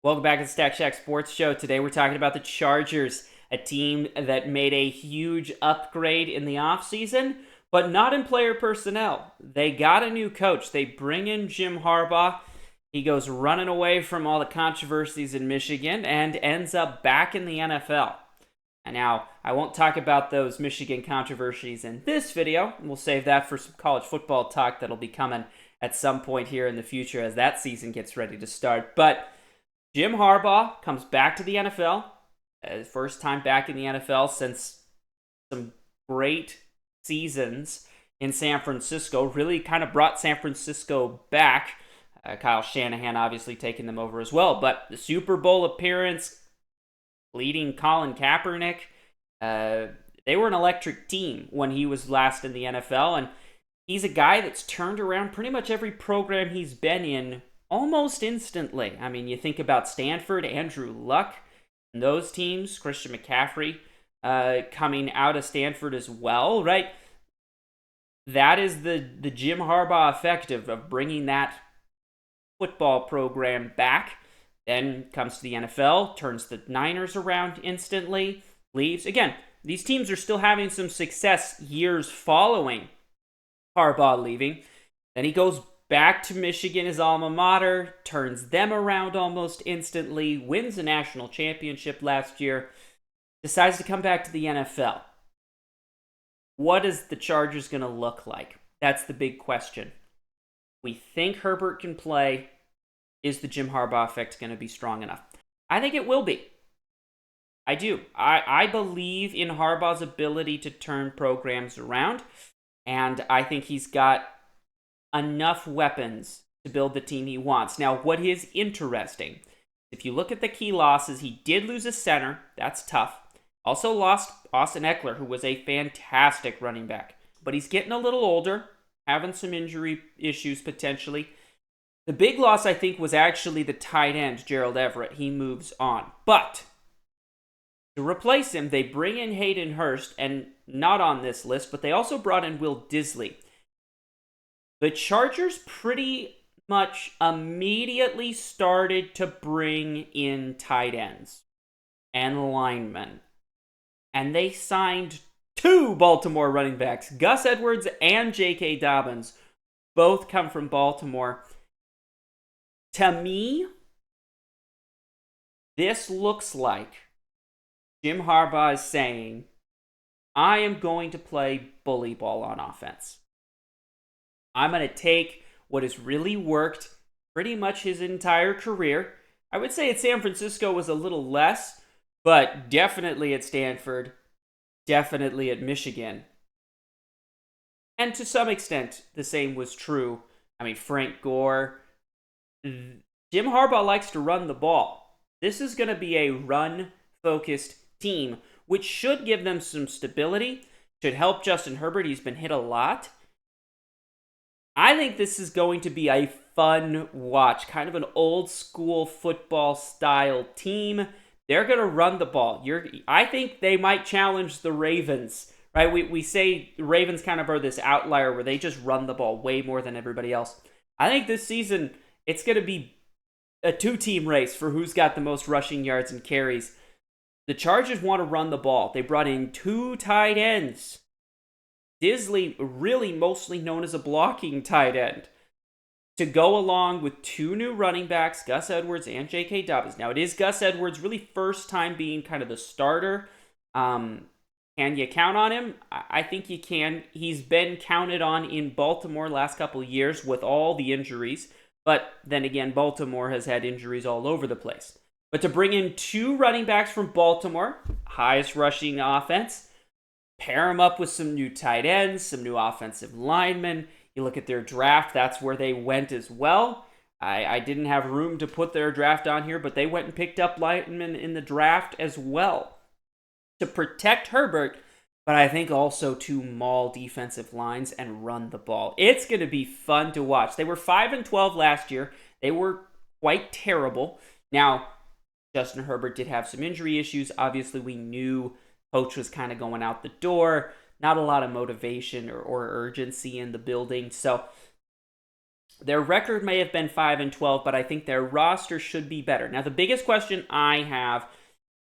Welcome back to the Stack Shack Sports Show. Today we're talking about the Chargers, a team that made a huge upgrade in the offseason, but not in player personnel. They got a new coach. They bring in Jim Harbaugh. He goes running away from all the controversies in Michigan and ends up back in the NFL. And now, I won't talk about those Michigan controversies in this video. We'll save that for some college football talk that'll be coming at some point here in the future as that season gets ready to start. But Jim Harbaugh comes back to the NFL, first time back in the NFL since some great seasons in San Francisco. Really kind of brought San Francisco back. Kyle Shanahan obviously taking them over as well. But the Super Bowl appearance, leading Colin Kaepernick, they were an electric team when he was last in the NFL. And he's a guy that's turned around pretty much every program he's been in almost instantly. I mean, you think about Stanford, Andrew Luck, and those teams, Christian McCaffrey coming out of Stanford as well, right? That is the Jim Harbaugh effect of bringing that football program back. Then comes to the NFL, turns the Niners around instantly, leaves. Again, these teams are still having some success years following Harbaugh leaving. Then he goes back to Michigan, his alma mater, turns them around almost instantly, wins a national championship last year, decides to come back to the NFL. What is the Chargers going to look like? That's the big question. We think Herbert can play. Is the Jim Harbaugh effect going to be strong enough? I think it will be. I do. I believe in Harbaugh's ability to turn programs around, and I think he's got enough weapons to build the team he wants. Now, what is interesting, if you look at the key losses, he did lose a center. That's tough. Also lost Austin Eckler, who was a fantastic running back. But he's getting a little older, having some injury issues potentially. The big loss, I think, was actually the tight end, Gerald Everett. He moves on. But to replace him, they bring in Hayden Hurst, and not on this list, but they also brought in Will Disley. The Chargers pretty much immediately started to bring in tight ends and linemen. And they signed two Baltimore running backs, Gus Edwards and J.K. Dobbins. Both come from Baltimore. To me, this looks like Jim Harbaugh is saying, I am going to play bully ball on offense. I'm going to take what has really worked pretty much his entire career. I would say at San Francisco was a little less, but definitely at Stanford, definitely at Michigan. And to some extent, the same was true. I mean, Frank Gore. Jim Harbaugh likes to run the ball. This is going to be a run-focused team, which should give them some stability, should help Justin Herbert. He's been hit a lot. I think this is going to be a fun watch, kind of an old school football style team. They're going to run the ball. I think they might challenge the Ravens, right? We say the Ravens kind of are this outlier where they just run the ball way more than everybody else. I think this season it's going to be a two-team race for who's got the most rushing yards and carries. The Chargers want to run the ball. They brought in two tight ends. Disley, really mostly known as a blocking tight end, to go along with two new running backs, Gus Edwards and J.K. Dobbins. Now, it is Gus Edwards' really first time being kind of the starter. Can you count on him? I think you can. He's been counted on in Baltimore last couple of years with all the injuries. But then again, Baltimore has had injuries all over the place. But to bring in two running backs from Baltimore, highest rushing offense, pair them up with some new tight ends, some new offensive linemen. You look at their draft, that's where they went as well. I didn't have room to put their draft on here, but they went and picked up linemen in the draft as well to protect Herbert, but I think also to maul defensive lines and run the ball. It's going to be fun to watch. They were 5-12 last year. They were quite terrible. Now, Justin Herbert did have some injury issues. Obviously, we knew coach was kind of going out the door. Not a lot of motivation or urgency in the building. So Their record may have been 5-12, but I think their roster should be better. Now, the biggest question I have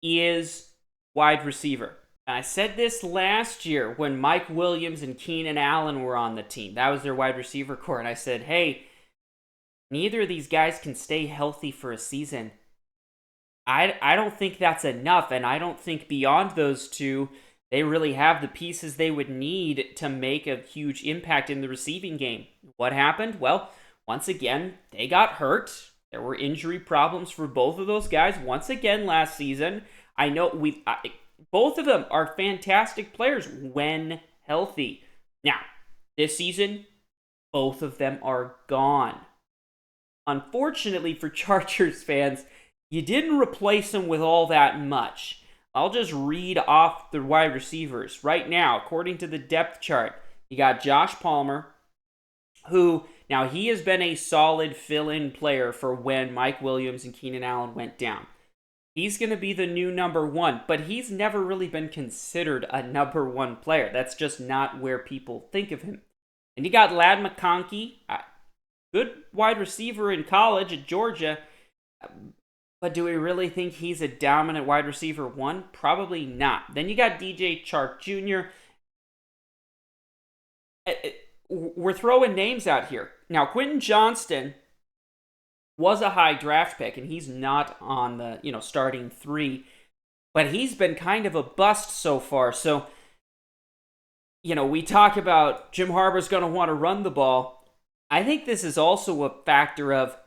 is wide receiver. And I said this last year when Mike Williams and Keenan Allen were on the team. That was their wide receiver core. And I said, hey, neither of these guys can stay healthy for a season. I don't think that's enough. And I don't think beyond those two, they really have the pieces they would need to make a huge impact in the receiving game. What happened? Well, once again, they got hurt. There were injury problems for both of those guys once again last season. I know both of them are fantastic players when healthy. Now, this season, both of them are gone. Unfortunately for Chargers fans, you didn't replace them with all that much. I'll just read off the wide receivers right now. According to the depth chart, you got Josh Palmer, who, now he has been a solid fill-in player for when Mike Williams and Keenan Allen went down. He's going to be the new number one, but he's never really been considered a number one player. That's just not where people think of him. And you got Ladd McConkey, good wide receiver in college at Georgia, but do we really think he's a dominant wide receiver one? Probably not. Then you got DJ Chark Jr. We're throwing names out here. Now, Quentin Johnston was a high draft pick, and he's not on the starting three, but he's been kind of a bust so far. So, we talk about Jim Harbaugh's going to want to run the ball. I think this is also a factor of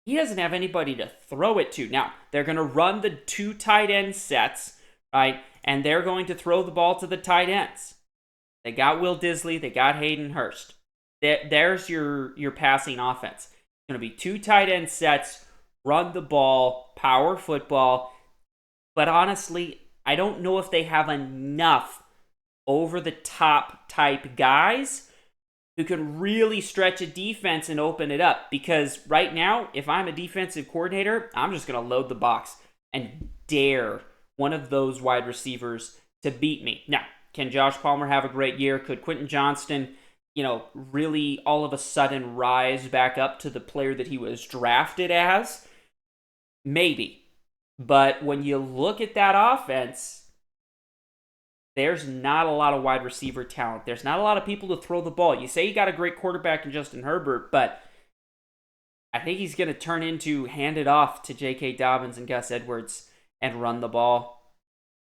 he doesn't have anybody to throw it to. Now, they're going to run the 2 tight end sets, right? And they're going to throw the ball to the tight ends. They got Will Disley. They got Hayden Hurst. There's your passing offense. It's going to be 2 tight end sets, run the ball, power football. But honestly, I don't know if they have enough over-the-top type guys who can really stretch a defense and open it up. Because right now, if I'm a defensive coordinator, I'm just going to load the box and dare one of those wide receivers to beat me. Now, can Josh Palmer have a great year? Could Quentin Johnston, really all of a sudden rise back up to the player that he was drafted as? Maybe. But when you look at that offense, there's not a lot of wide receiver talent. There's not a lot of people to throw the ball. You say you got a great quarterback in Justin Herbert, but I think he's going to turn into hand it off to J.K. Dobbins and Gus Edwards and run the ball,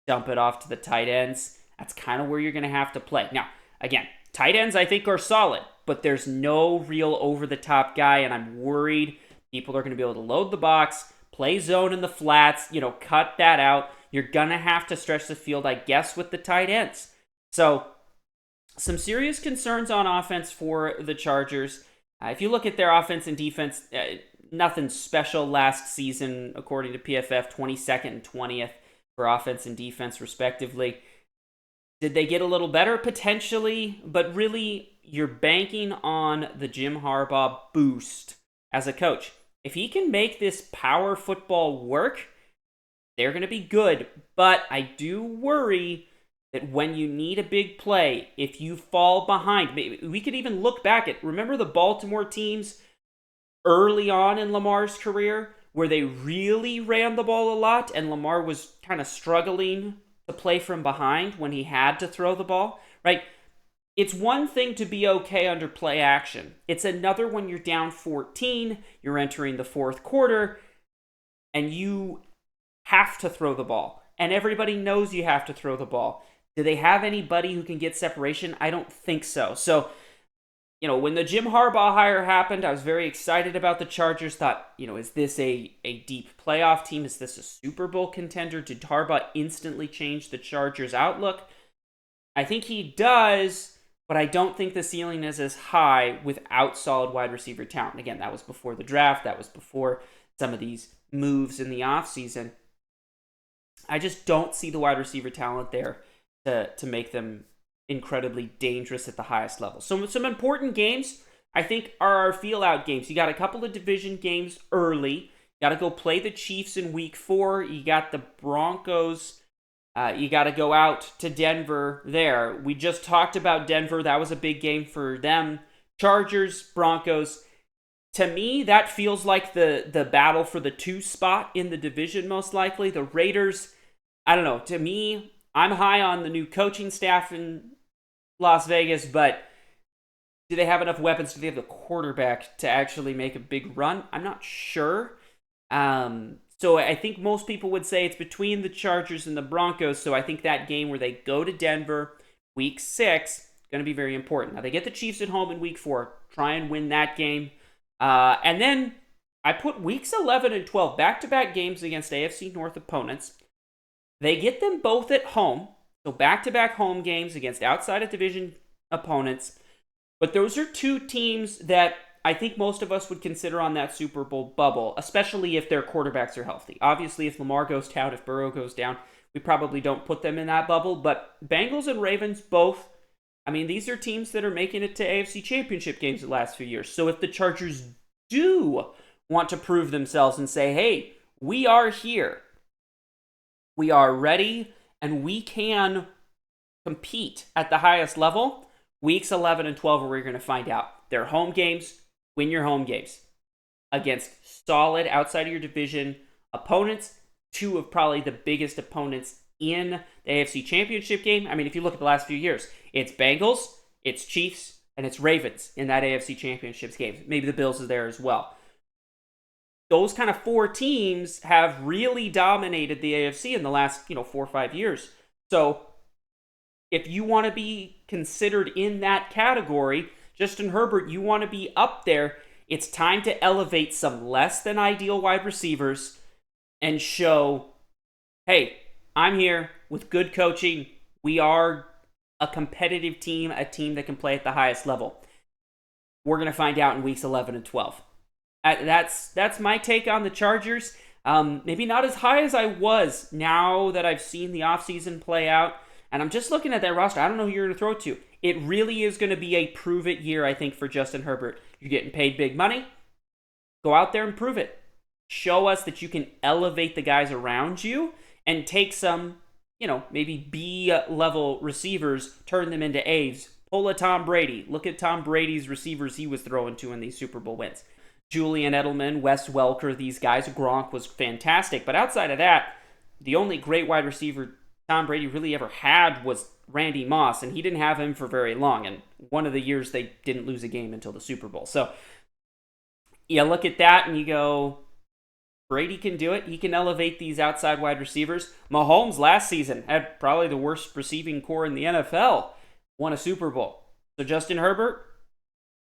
dump it off to the tight ends. That's kind of where you're going to have to play. Now, again, tight ends I think are solid, but there's no real over-the-top guy, and I'm worried people are going to be able to load the box, play zone in the flats, cut that out. You're going to have to stretch the field, I guess, with the tight ends. So, some serious concerns on offense for the Chargers. If you look at their offense and defense, nothing special last season, according to PFF, 22nd and 20th for offense and defense, respectively. Did they get a little better? Potentially, but really, you're banking on the Jim Harbaugh boost as a coach. If he can make this power football work, they're going to be good, but I do worry that when you need a big play, if you fall behind, we could even look back at, remember the Baltimore teams early on in Lamar's career where they really ran the ball a lot and Lamar was kind of struggling to play from behind when he had to throw the ball, right? It's one thing to be okay under play action. It's another when you're down 14, you're entering the fourth quarter, and you have to throw the ball. And everybody knows you have to throw the ball. Do they have anybody who can get separation? I don't think so. So, when the Jim Harbaugh hire happened, I was very excited about the Chargers. Thought, is this a deep playoff team? Is this a Super Bowl contender? Did Harbaugh instantly change the Chargers' outlook? I think he does, but I don't think the ceiling is as high without solid wide receiver talent. Again, that was before the draft. That was before some of these moves in the offseason. I just don't see the wide receiver talent there to make them incredibly dangerous at the highest level. So some important games, I think, are our feel-out games. You got a couple of division games early. You got to go play the Chiefs in week 4. You got the Broncos. You got to go out to Denver there. We just talked about Denver. That was a big game for them. Chargers, Broncos. To me, that feels like the battle for the 2 spot in the division, most likely. The Raiders, I don't know. To me, I'm high on the new coaching staff in Las Vegas, but do they have enough weapons? Do they have the quarterback to actually make a big run? I'm not sure. So I think most people would say it's between the Chargers and the Broncos. So I think that game where they go to Denver, week 6, is going to be very important. Now, they get the Chiefs at home in week 4. Try and win that game. And then I put weeks 11 and 12, back-to-back games against AFC North opponents. They get them both at home. So back-to-back home games against outside of division opponents. But those are 2 teams that I think most of us would consider on that Super Bowl bubble, especially if their quarterbacks are healthy. Obviously, if Lamar goes down, if Burrow goes down, we probably don't put them in that bubble. But Bengals and Ravens both, I mean, these are teams that are making it to AFC Championship games the last few years. So if the Chargers do want to prove themselves and say, hey, we are here, we are ready, and we can compete at the highest level, weeks 11 and 12 are where you're going to find out. They're home games. Win your home games against solid outside of your division opponents, 2 of probably the biggest opponents in the AFC Championship game. I mean, if you look at the last few years, it's Bengals, it's Chiefs, and it's Ravens in that AFC Championships game. Maybe the Bills are there as well. Those kind of 4 teams have really dominated the AFC in the last, 4 or 5 years. So if you want to be considered in that category, Justin Herbert, you want to be up there. It's time to elevate some less than ideal wide receivers and show, hey, I'm here with good coaching. We are a competitive team, a team that can play at the highest level. We're going to find out in weeks 11 and 12. That's my take on the Chargers. Maybe not as high as I was now that I've seen the offseason play out. And I'm just looking at that roster. I don't know who you're going to throw it to. It really is going to be a prove-it year, I think, for Justin Herbert. You're getting paid big money. Go out there and prove it. Show us that you can elevate the guys around you and take some, maybe B-level receivers, turn them into A's. Pull a Tom Brady. Look at Tom Brady's receivers he was throwing to in these Super Bowl wins. Julian Edelman, Wes Welker, these guys. Gronk was fantastic. But outside of that, the only great wide receiver Tom Brady really ever had was Randy Moss, and he didn't have him for very long. And one of the years they didn't lose a game until the Super Bowl. So you look at that and you go, Brady can do it. He can elevate these outside wide receivers. Mahomes last season had probably the worst receiving core in the NFL. Won a Super Bowl. So Justin Herbert,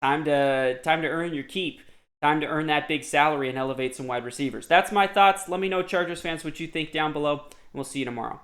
time to earn your keep. Time to earn that big salary and elevate some wide receivers. That's my thoughts. Let me know, Chargers fans, what you think down below, and we'll see you tomorrow.